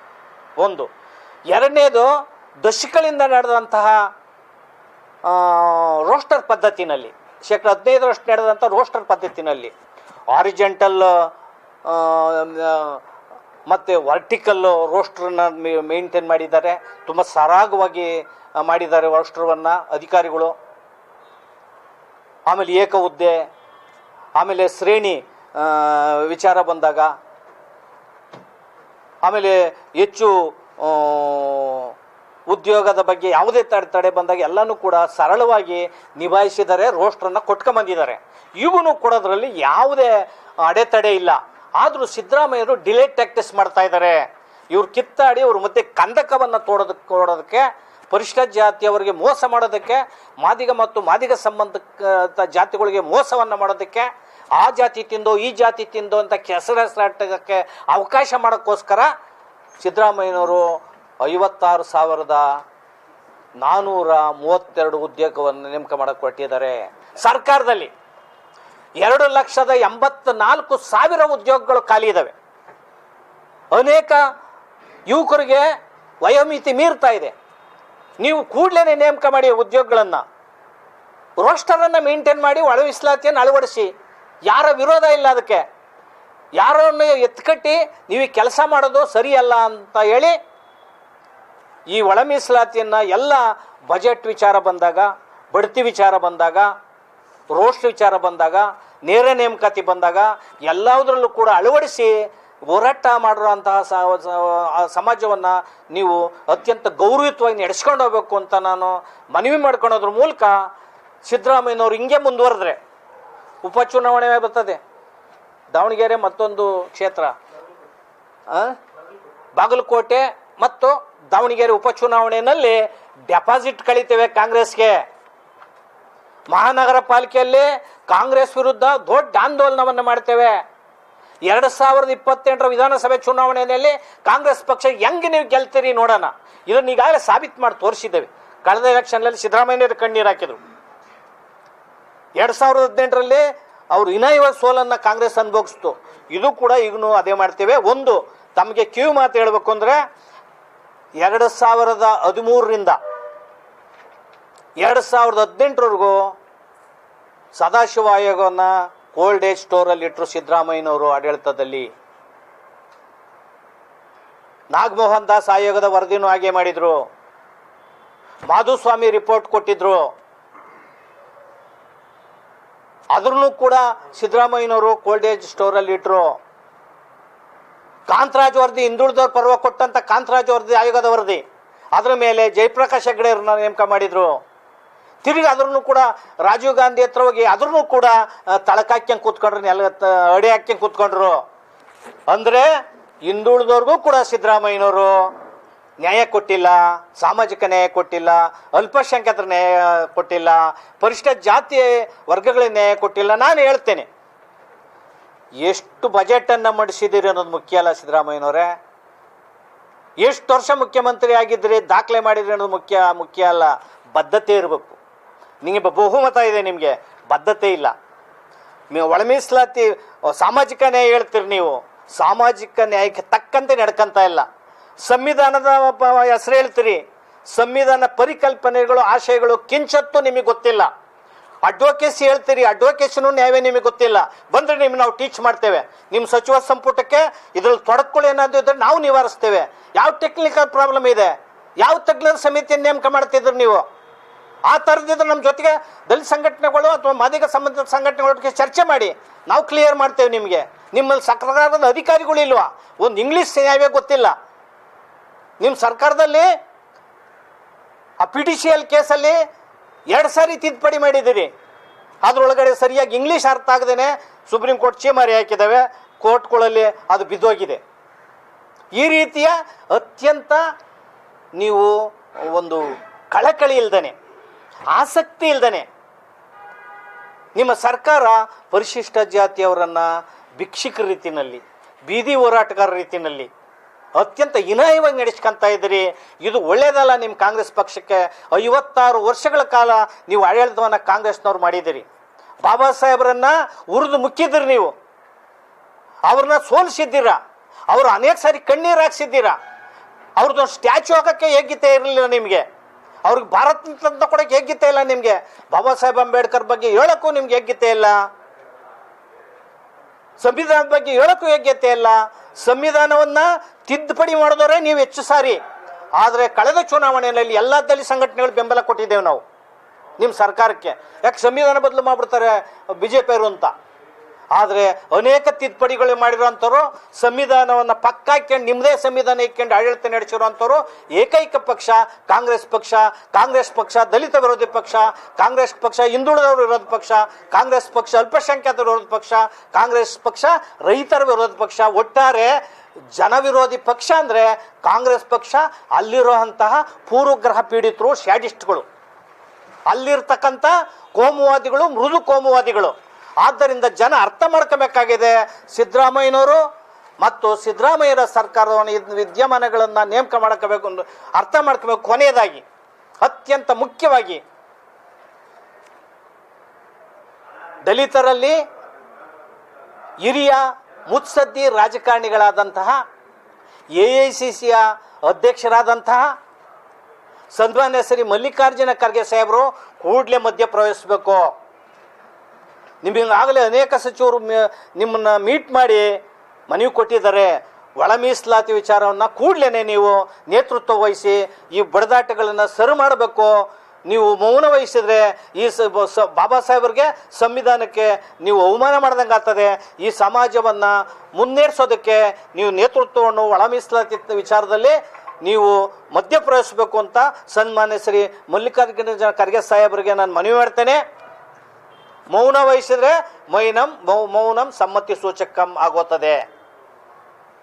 ಒಂದು. ಎರಡನೇದು, ದಶಕಗಳಿಂದ ನಡೆದಂತಹ ರೋಸ್ಟರ್ ಪದ್ಧತಿನಲ್ಲಿ 15% ನಡೆದಂಥ ರೋಸ್ಟರ್ ಪದ್ಧತಿನಲ್ಲಿ ಆರಿಜೆಂಟಲ್ ಮತ್ತು ವರ್ಟಿಕಲ್ ರೋಸ್ಟ್ರನ್ನ ಮೇಂಟೈನ್ ಮಾಡಿದ್ದಾರೆ. ತುಂಬ ಸರಾಗವಾಗಿ ಮಾಡಿದ್ದಾರೆ ರೋಸ್ಟ್ರವನ್ನು ಅಧಿಕಾರಿಗಳು. ಆಮೇಲೆ ಏಕ ಹುದ್ದೆ, ಆಮೇಲೆ ಶ್ರೇಣಿ ವಿಚಾರ ಬಂದಾಗ, ಆಮೇಲೆ ಹೆಚ್ಚು ಉದ್ಯೋಗದ ಬಗ್ಗೆ ಯಾವುದೇ ತಡೆ ಬಂದಾಗ ಎಲ್ಲನೂ ಕೂಡ ಸರಳವಾಗಿ ನಿಭಾಯಿಸಿದ್ದಾರೆ, ರೋಸ್ಟ್ರನ್ನು ಕೊಟ್ಕೊಂಬಂದಿದ್ದಾರೆ. ಇವನು ಕೊಡೋದ್ರಲ್ಲಿ ಯಾವುದೇ ಅಡೆತಡೆ ಇಲ್ಲ. ಆದರೂ ಸಿದ್ದರಾಮಯ್ಯರು ಡಿಲೇ ಟ್ಯಾಕ್ಟಿಸ್ ಮಾಡ್ತಾ ಇದ್ದಾರೆ. ಇವ್ರು ಕಿತ್ತಾಡಿ ಅವ್ರ ಮಧ್ಯೆ ಕಂದಕವನ್ನು ಕೊಡೋದಕ್ಕೆ, ಪರಿಶಿಷ್ಟ ಜಾತಿಯವರಿಗೆ ಮೋಸ ಮಾಡೋದಕ್ಕೆ, ಮಾದಿಗ ಮತ್ತು ಮಾದಿಗ ಸಂಬಂಧಿತ ಜಾತಿಗಳಿಗೆ ಮೋಸವನ್ನು ಮಾಡೋದಕ್ಕೆ, ಆ ಜಾತಿ ತಿಂದೋ ಈ ಜಾತಿ ತಿಂದೋ ಅಂತ ಹೆಸರಾಟಕ್ಕೆ ಅವಕಾಶ ಮಾಡೋಕ್ಕೋಸ್ಕರ ಸಿದ್ದರಾಮಯ್ಯನವರು 56,432 ಉದ್ಯೋಗವನ್ನು ನೇಮಕ ಮಾಡಕ್ಕೆ ಕೊಟ್ಟಿದ್ದಾರೆ. ಸರ್ಕಾರದಲ್ಲಿ 2,84,000 ಉದ್ಯೋಗಗಳು ಖಾಲಿ ಇದ್ದಾವೆ. ಅನೇಕ ಯುವಕರಿಗೆ ವಯೋಮಿತಿ ಮೀರ್ತಾ ಇದೆ. ನೀವು ಕೂಡಲೇ ನೇಮಕ ಮಾಡಿ ಉದ್ಯೋಗಗಳನ್ನು, ರೋಸ್ಟರನ್ನು ಮೇಂಟೈನ್ ಮಾಡಿ, ಒಳ ಮೀಸಲಾತಿಯನ್ನು ಅಳವಡಿಸಿ. ಯಾರ ವಿರೋಧ ಇಲ್ಲ ಅದಕ್ಕೆ. ಯಾರನ್ನು ಎತ್ಕಟ್ಟಿ ನೀವು ಕೆಲಸ ಮಾಡೋದು ಸರಿಯಲ್ಲ ಅಂತ ಹೇಳಿ ಈ ಒಳ ಮೀಸಲಾತಿಯನ್ನು ಎಲ್ಲ ಬಜೆಟ್ ವಿಚಾರ ಬಂದಾಗ, ಬಡ್ತಿ ವಿಚಾರ ಬಂದಾಗ, ರೋಸ್ಟರ್ ವಿಚಾರ ಬಂದಾಗ, ನೇರ ನೇಮಕಾತಿ ಬಂದಾಗ ಎಲ್ಲದರಲ್ಲೂ ಕೂಡ ಅಳವಡಿಸಿ ಹೋರಾಟ ಮಾಡಿರುವಂತಹ ಸಮಾಜವನ್ನು ನೀವು ಅತ್ಯಂತ ಗೌರವಯುತವಾಗಿ ನಡೆಸ್ಕೊಂಡು ಹೋಗಬೇಕು ಅಂತ ನಾನು ಮನವಿ ಮಾಡ್ಕೊಳೋದ್ರ ಮೂಲಕ ಸಿದ್ದರಾಮಯ್ಯನವರು ಹಿಂಗೆ ಮುಂದುವರೆದ್ರೆ ಉಪಚುನಾವಣೆ ಬರ್ತದೆ. ದಾವಣಗೆರೆ ಮತ್ತೊಂದು ಕ್ಷೇತ್ರ, ಬಾಗಲಕೋಟೆ ಮತ್ತು ದಾವಣಗೆರೆ ಉಪಚುನಾವಣೆಯಲ್ಲಿ ಡೆಪಾಸಿಟ್ ಕಳೀತೇವೆ ಕಾಂಗ್ರೆಸ್ಗೆ. ಮಹಾನಗರ ಪಾಲಿಕೆಯಲ್ಲಿ ಕಾಂಗ್ರೆಸ್ ವಿರುದ್ಧ ದೊಡ್ಡ ಆಂದೋಲನವನ್ನು ಮಾಡ್ತೇವೆ. 2028 ವಿಧಾನಸಭೆ ಚುನಾವಣೆಯಲ್ಲಿ ಕಾಂಗ್ರೆಸ್ ಪಕ್ಷ ಹೆಂಗೆ ನೀವು ಗೆಲ್ತೀರಿ ನೋಡೋಣ. ಇದನ್ನು ಈಗಾಗಲೇ ಸಾಬೀತು ಮಾಡಿ ತೋರಿಸಿದ್ದೇವೆ. ಕಳೆದ ಎಲೆಕ್ಷನ್ನಲ್ಲಿ ಸಿದ್ದರಾಮಯ್ಯರು ಕಣ್ಣೀರು ಹಾಕಿದರು. 2018ರಲ್ಲಿ ಅವರು ಇನಾಯುವ ಸೋಲನ್ನು ಕಾಂಗ್ರೆಸ್ ಅನುಭವಿಸ್ತು. ಇದು ಕೂಡ ಈಗಲೂ ಅದೇ ಮಾಡ್ತೇವೆ. ಒಂದು, ತಮಗೆ ಕಿವಿ ಮಾತು ಹೇಳಬೇಕು ಅಂದರೆ 2013ರಿಂದ 2018ವರೆಗೂ ಸದಾಶಿವ ಆಯೋಗವನ್ನು ಓಲ್ಡ್ ಏಜ್ ಸ್ಟೋರಲ್ಲಿ ಇಟ್ಟರು ಸಿದ್ದರಾಮಯ್ಯನವರು ಆಡಳಿತದಲ್ಲಿ. ನಾಗಮೋಹನ್ ದಾಸ್ ಆಯೋಗದ ವರದಿನೂ ಹಾಗೆ ಮಾಡಿದ್ರು. ಮಾಧುಸ್ವಾಮಿ ರಿಪೋರ್ಟ್ ಕೊಟ್ಟಿದ್ರು. ಅದ್ರೂ ಕೂಡ ಸಿದ್ದರಾಮಯ್ಯನವರು ಕೋಲ್ಡ್ ಏಜ್ ಸ್ಟೋರಲ್ಲಿ ಇಟ್ರು. ಕಾಂತರಾಜ್ ವರದಿ, ಹಿಂದುಳಿದವ್ರ ಪರ್ವ ಕೊಟ್ಟಂತ ಕಾಂತರಾಜ್ ವರದಿ ಆಯೋಗದ ವರದಿ, ಅದರ ಮೇಲೆ ಜಯಪ್ರಕಾಶ್ ಹೆಗಡೆ ಅವ್ರನ್ನ ನೇಮಕ ಮಾಡಿದ್ರು. ತಿರುಗಿ ಅದ್ರೂ ಕೂಡ ರಾಜೀವ್ ಗಾಂಧಿ ಹತ್ರ ಹೋಗಿ ಅದ್ರೂ ಕೂಡ ತಳಕ ಹಾಕ್ಯಂಗೆ ಕೂತ್ಕೊಂಡ್ರು, ಅಡಿ ಹಾಕ್ಯಂಗೆ ಕೂತ್ಕೊಂಡ್ರು. ಅಂದರೆ ಹಿಂದುಳಿದವ್ರಿಗೂ ಕೂಡ ಸಿದ್ದರಾಮಯ್ಯನವರು ನ್ಯಾಯ ಕೊಟ್ಟಿಲ್ಲ, ಸಾಮಾಜಿಕ ನ್ಯಾಯ ಕೊಟ್ಟಿಲ್ಲ, ಅಲ್ಪಸಂಖ್ಯಾತರ ನ್ಯಾಯ ಕೊಟ್ಟಿಲ್ಲ, ಪರಿಶಿಷ್ಟ ಜಾತಿ ವರ್ಗಗಳಿಗೆ ನ್ಯಾಯ ಕೊಟ್ಟಿಲ್ಲ. ನಾನು ಹೇಳ್ತೇನೆ, ಎಷ್ಟು ಬಜೆಟನ್ನು ಮಂಡಿಸಿದ್ದೀರಿ ಅನ್ನೋದು ಮುಖ್ಯ ಅಲ್ಲ ಸಿದ್ದರಾಮಯ್ಯನವರೇ. ಎಷ್ಟು ವರ್ಷ ಮುಖ್ಯಮಂತ್ರಿ ಆಗಿದ್ರಿ, ದಾಖಲೆ ಮಾಡಿದ್ರಿ ಅನ್ನೋದು ಮುಖ್ಯ ಅಲ್ಲ. ಬದ್ಧತೆ ಇರಬೇಕು. ನಿಮಗೆ ಬಹುಮತ ಇದೆ, ನಿಮಗೆ ಬದ್ಧತೆ ಇಲ್ಲ. ಒಳ ಮೀಸಲಾತಿ ಸಾಮಾಜಿಕ ನ್ಯಾಯ ಹೇಳ್ತೀರಿ ನೀವು, ಸಾಮಾಜಿಕ ನ್ಯಾಯಕ್ಕೆ ತಕ್ಕಂತೆ ನಡ್ಕಂತ ಇಲ್ಲ. ಸಂವಿಧಾನದ ಹೆಸರು ಹೇಳ್ತೀರಿ, ಸಂವಿಧಾನ ಪರಿಕಲ್ಪನೆಗಳು ಆಶಯಗಳು ಕಿಂಚತ್ತು ನಿಮಗೆ ಗೊತ್ತಿಲ್ಲ. ಅಡ್ವೊಕೇಸಿ ಹೇಳ್ತೀರಿ, ಅಡ್ವೊಕೇಸಿನೂ ನ್ಯಾಯವೇ ನಿಮಗೆ ಗೊತ್ತಿಲ್ಲ. ಬಂದರೆ ನಿಮ್ಗೆ ನಾವು ಟೀಚ್ ಮಾಡ್ತೇವೆ. ನಿಮ್ಮ ಸಚಿವ ಸಂಪುಟಕ್ಕೆ ಇದ್ರಲ್ಲಿ ತೊಡಕೊಳ್ಳಿ ಏನಾದರೂ ಇದ್ರೆ ನಾವು ನಿವಾರಿಸ್ತೇವೆ. ಯಾವ ಟೆಕ್ನಿಕಲ್ ಪ್ರಾಬ್ಲಮ್ ಇದೆ, ಯಾವ ತಜ್ಞರ ಸಮಿತಿಯನ್ನು ನೇಮಕ ಮಾಡ್ತಿದ್ರು ನೀವು? ಆ ಥರದಿದ್ರೆ ನಮ್ಮ ಜೊತೆಗೆ ದಲಿತ ಸಂಘಟನೆಗಳು ಅಥವಾ ಮಾದಿಗ ಸಂಬಂಧಿತ ಸಂಘಟನೆಗಳೊಟ್ಟಿಗೆ ಚರ್ಚೆ ಮಾಡಿ, ನಾವು ಕ್ಲಿಯರ್ ಮಾಡ್ತೇವೆ ನಿಮಗೆ. ನಿಮ್ಮಲ್ಲಿ ಸರ್ಕಾರದ ಅಧಿಕಾರಿಗಳು ಇಲ್ವಾ? ಒಂದು ಇಂಗ್ಲೀಷ್ ನ್ಯಾಯವೇ ಗೊತ್ತಿಲ್ಲ. ನಿಮ್ಮ ಸರ್ಕಾರದಲ್ಲಿ ಆ PTCL ಕೇಸಲ್ಲಿ 2 ಸಾರಿ ತಿದ್ದುಪಡಿ ಮಾಡಿದ್ದೀರಿ. ಅದರೊಳಗಡೆ ಸರಿಯಾಗಿ ಇಂಗ್ಲೀಷ್ ಅರ್ಥ ಆಗದೇನೆ ಸುಪ್ರೀಂ ಕೋರ್ಟ್ ಚೀಮಾರಿ ಹಾಕಿದ್ದಾವೆ, ಕೋರ್ಟ್ಗಳಲ್ಲಿ ಅದು ಬಿದ್ದೋಗಿದೆ. ಈ ರೀತಿಯ ಅತ್ಯಂತ ನೀವು ಒಂದು ಕಳಕಳಿ ಇಲ್ದೇನೆ, ಆಸಕ್ತಿ ಇಲ್ದೇನೆ ನಿಮ್ಮ ಸರ್ಕಾರ ಪರಿಶಿಷ್ಟ ಜಾತಿಯವರನ್ನು ಭಿಕ್ಷುಕರ ರೀತಿಯಲ್ಲಿ, ಬೀದಿ ಹೋರಾಟಗಾರರ ರೀತಿಯಲ್ಲಿ ಅತ್ಯಂತ ಹೀನಾಯವಾಗಿ ನಡೆಸ್ಕೊಂತ ಇದ್ದೀರಿ. ಇದು ಒಳ್ಳೆಯದಲ್ಲ ನಿಮ್ಮ ಕಾಂಗ್ರೆಸ್ ಪಕ್ಷಕ್ಕೆ. 56 ವರ್ಷಗಳ ಕಾಲ ನೀವು ಆಡಳಿತವನ್ನು ಕಾಂಗ್ರೆಸ್ನವ್ರು ಮಾಡಿದ್ದೀರಿ. ಬಾಬಾ ಸಾಹೇಬರನ್ನ ಉರಿದು ಮುಕ್ಕಿದ್ದೀರಿ, ನೀವು ಅವ್ರನ್ನ ಸೋಲಿಸಿದ್ದೀರ, ಅವರು ಅನೇಕ ಸಾರಿ ಕಣ್ಣೀರು ಹಾಕ್ಸಿದ್ದೀರ. ಅವ್ರದ್ದೊಂದು ಸ್ಟ್ಯಾಚು ಹಾಕೋಕ್ಕೆ ಯೋಗ್ಯತೆ ಇರಲಿಲ್ಲ ನಿಮಗೆ, ಅವ್ರಿಗೆ ಭಾರತ ಅಂತ ಕೊಡೋಕ್ಕೆ ಯೋಗ್ಯತೆ ಇಲ್ಲ ನಿಮಗೆ, ಬಾಬಾ ಸಾಹೇಬ್ ಅಂಬೇಡ್ಕರ್ ಬಗ್ಗೆ ಹೇಳೋಕ್ಕೂ ನಿಮ್ಗೆ ಯೋಗ್ಯತೆ ಇಲ್ಲ, ಸಂವಿಧಾನದ ಬಗ್ಗೆ ಹೇಳೋಕ್ಕೂ ಯೋಗ್ಯತೆ ಇಲ್ಲ. ಸಂವಿಧಾನವನ್ನು ತಿದ್ದುಪಡಿ ಮಾಡಿದವರೇ ನೀವು ಹೆಚ್ಚು ಸಾರಿ. ಆದರೆ ಕಳೆದ ಚುನಾವಣೆಯಲ್ಲಿ ಎಲ್ಲ ದಲಿತ ಸಂಘಟನೆಗಳು ಬೆಂಬಲ ಕೊಟ್ಟಿದ್ದೇವೆ ನಾವು ನಿಮ್ಮ ಸರ್ಕಾರಕ್ಕೆ. ಯಾಕೆ ಸಂವಿಧಾನ ಬದಲು ಮಾಡಿಬಿಡ್ತಾರೆ BJP ಅವರು ಅಂತ. ಆದರೆ ಅನೇಕ ತಿದ್ದುಪಡಿಗಳು ಮಾಡಿರೋಂಥವ್ರು, ಸಂವಿಧಾನವನ್ನು ಪಕ್ಕ ಹಾಕ್ಕೊಂಡು ನಿಮ್ಮದೇ ಸಂವಿಧಾನ ಇಟ್ಕೊಂಡು ಆಡಳಿತ ನಡೆಸಿರೋಂಥವ್ರು ಏಕೈಕ ಪಕ್ಷ ಕಾಂಗ್ರೆಸ್ ಪಕ್ಷ. ಕಾಂಗ್ರೆಸ್ ಪಕ್ಷ ದಲಿತ ವಿರೋಧಿ ಪಕ್ಷ, ಕಾಂಗ್ರೆಸ್ ಪಕ್ಷ ಹಿಂದುಳಿದವರು ವಿರೋಧ ಪಕ್ಷ, ಕಾಂಗ್ರೆಸ್ ಪಕ್ಷ ಅಲ್ಪಸಂಖ್ಯಾತರ ವಿರೋಧ ಪಕ್ಷ, ಕಾಂಗ್ರೆಸ್ ಪಕ್ಷ ರೈತರ ವಿರೋಧ ಪಕ್ಷ. ಒಟ್ಟಾರೆ ಜನ ವಿರೋಧಿ ಪಕ್ಷ ಅಂದರೆ ಕಾಂಗ್ರೆಸ್ ಪಕ್ಷ. ಅಲ್ಲಿರುವಂತಹ ಪೂರ್ವಗ್ರಹ ಪೀಡಿತರು, ಸ್ಯಾಡಿಸ್ಟ್ಗಳು, ಅಲ್ಲಿರ್ತಕ್ಕಂಥ ಕೋಮುವಾದಿಗಳು, ಮೃದು ಕೋಮುವಾದಿಗಳು. ಆದ್ದರಿಂದ ಜನ ಅರ್ಥ ಮಾಡ್ಕೋಬೇಕಾಗಿದೆ. ಸಿದ್ದರಾಮಯ್ಯನವರು ಮತ್ತು ಸಿದ್ದರಾಮಯ್ಯರ ಸರ್ಕಾರದ ವಿದ್ಯಮಾನಗಳನ್ನು ನೇಮಕ ಮಾಡ್ಕೋಬೇಕು, ಅರ್ಥ ಮಾಡ್ಕೋಬೇಕು. ಕೊನೆಯದಾಗಿ ಅತ್ಯಂತ ಮುಖ್ಯವಾಗಿ ದಲಿತರಲ್ಲಿ ಹಿರಿಯ ಮುತ್ಸದ್ದಿ ರಾಜಕಾರಣಿಗಳಾದಂತಹ AICCಯ ಅಧ್ಯಕ್ಷರಾದಂತಹ ಸನ್ಮಾನ್ಯ ಶ್ರೀ ಮಲ್ಲಿಕಾರ್ಜುನ ಖರ್ಗೆ ಸಾಹೇಬರು ಕೂಡಲೇ ಮಧ್ಯಪ್ರವೇಶಿಸಬೇಕು. ನಿಮಗಾಗಲೇ ಅನೇಕ ಸಚಿವರು ನಿಮ್ಮನ್ನು ಮೀಟ್ ಮಾಡಿ ಮನವಿ ಕೊಟ್ಟಿದ್ದಾರೆ. ಒಳ ಮೀಸಲಾತಿ ವಿಚಾರವನ್ನು ಕೂಡಲೇ ನೀವು ನೇತೃತ್ವ ವಹಿಸಿ ಈ ಬಡದಾಟಗಳನ್ನು ಸರಿ ಮಾಡಬೇಕು. ನೀವು ಮೌನ ವಹಿಸಿದರೆ ಈ ಬಾಬಾ ಸಾಹೇಬರಿಗೆ, ಸಂವಿಧಾನಕ್ಕೆ ನೀವು ಅವಮಾನ ಮಾಡ್ದಂಗೆ ಆಗ್ತದೆ. ಈ ಸಮಾಜವನ್ನು ಮುನ್ನಡೆಸೋದಕ್ಕೆ ನೀವು ನೇತೃತ್ವವನ್ನು ಒಳ ಮೀಸಲಾತಿ ವಿಚಾರದಲ್ಲಿ ನೀವು ಮಧ್ಯಪ್ರವೇಶಿಸಬೇಕು ಅಂತ ಸನ್ಮಾನ್ಯ ಶ್ರೀ ಮಲ್ಲಿಕಾರ್ಜುನ ಖರ್ಗೆ ಸಾಹೇಬರಿಗೆ ನಾನು ಮನವಿ ಮಾಡ್ತೇನೆ. ಮೌನ ವಹಿಸಿದ್ರೆ ಮೌನಂ ಸಮ್ಮತಿ ಸೂಚಕಂ ಆಗೋತ್ತದೆ.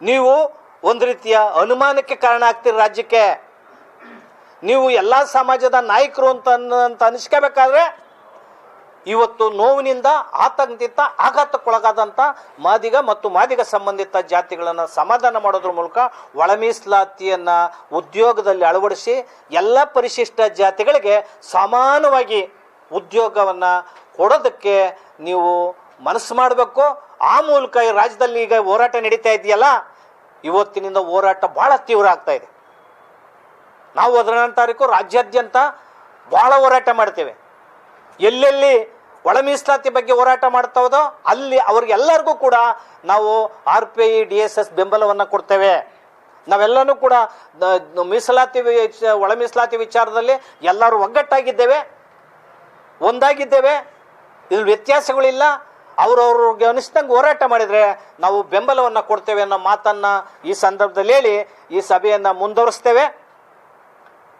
ನೀವು ಒಂದು ರೀತಿಯ ಅನುಮಾನಕ್ಕೆ ಕಾರಣ ಆಗ್ತೀರಿ ರಾಜ್ಯಕ್ಕೆ. ನೀವು ಎಲ್ಲ ಸಮಾಜದ ನಾಯಕರು ಅಂತ ಅನಿಸ್ಕೋಬೇಕಾದ್ರೆ ಇವತ್ತು ನೋವಿನಿಂದ ಆತಂಕದಿಂದ ಆಘಾತಕ್ಕೊಳಗಾದಂಥ ಮಾದಿಗ ಮತ್ತು ಮಾದಿಗ ಸಂಬಂಧಿತ ಜಾತಿಗಳನ್ನು ಸಮಾಧಾನ ಮಾಡೋದ್ರ ಮೂಲಕ ಒಳ ಮೀಸಲಾತಿಯನ್ನು ಉದ್ಯೋಗದಲ್ಲಿ ಅಳವಡಿಸಿ ಎಲ್ಲ ಪರಿಶಿಷ್ಟ ಜಾತಿಗಳಿಗೆ ಸಮಾನವಾಗಿ ಉದ್ಯೋಗವನ್ನು ಕೊಡೋದಕ್ಕೆ ನೀವು ಮನಸ್ಸು ಮಾಡಬೇಕು. ಆ ಮೂಲಕ ಈ ರಾಜ್ಯದಲ್ಲಿ ಈಗ ಹೋರಾಟ ನಡೀತಾ ಇದೆಯಲ್ಲ, ಇವತ್ತಿನಿಂದ ಹೋರಾಟ ಭಾಳ ತೀವ್ರ ಆಗ್ತಾ ಇದೆ. ನಾವು 14 ತಾರೀಕು ರಾಜ್ಯಾದ್ಯಂತ ಭಾಳ ಹೋರಾಟ ಮಾಡ್ತೇವೆ. ಎಲ್ಲೆಲ್ಲಿ ಒಳ ಮೀಸಲಾತಿ ಬಗ್ಗೆ ಹೋರಾಟ ಮಾಡ್ತಾ ಹೋದೋ ಅಲ್ಲಿ ಅವ್ರಿಗೆಲ್ಲರಿಗೂ ಕೂಡ ನಾವು RPI DSS ಬೆಂಬಲವನ್ನು ಕೊಡ್ತೇವೆ. ನಾವೆಲ್ಲನೂ ಕೂಡ ಮೀಸಲಾತಿ ಒಳ ಮೀಸಲಾತಿ ವಿಚಾರದಲ್ಲಿ ಎಲ್ಲರೂ ಒಗ್ಗಟ್ಟಾಗಿದ್ದೇವೆ, ಒಂದಾಗಿದ್ದೇವೆ. ಇಲ್ಲಿ ವ್ಯತ್ಯಾಸಗಳಿಲ್ಲ. ಅವ್ರವ್ರಿಗೆ ಅನಿಸ್ದಂಗೆ ಹೋರಾಟ ಮಾಡಿದರೆ ನಾವು ಬೆಂಬಲವನ್ನು ಕೊಡ್ತೇವೆ ಅನ್ನೋ ಮಾತನ್ನು ಈ ಸಂದರ್ಭದಲ್ಲಿ ಹೇಳಿ ಈ ಸಭೆಯನ್ನು ಮುಂದುವರಿಸ್ತೇವೆ.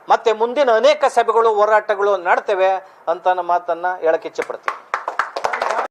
ಮತ್ತು ಮುಂದಿನ ಅನೇಕ ಸಭೆಗಳು ಹೋರಾಟಗಳು ನಡ್ತೇವೆ ಅಂತ ಮಾತನ್ನು ಹೇಳಕ್ಕೆ ಇಚ್ಛೆಪಡ್ತೀವಿ.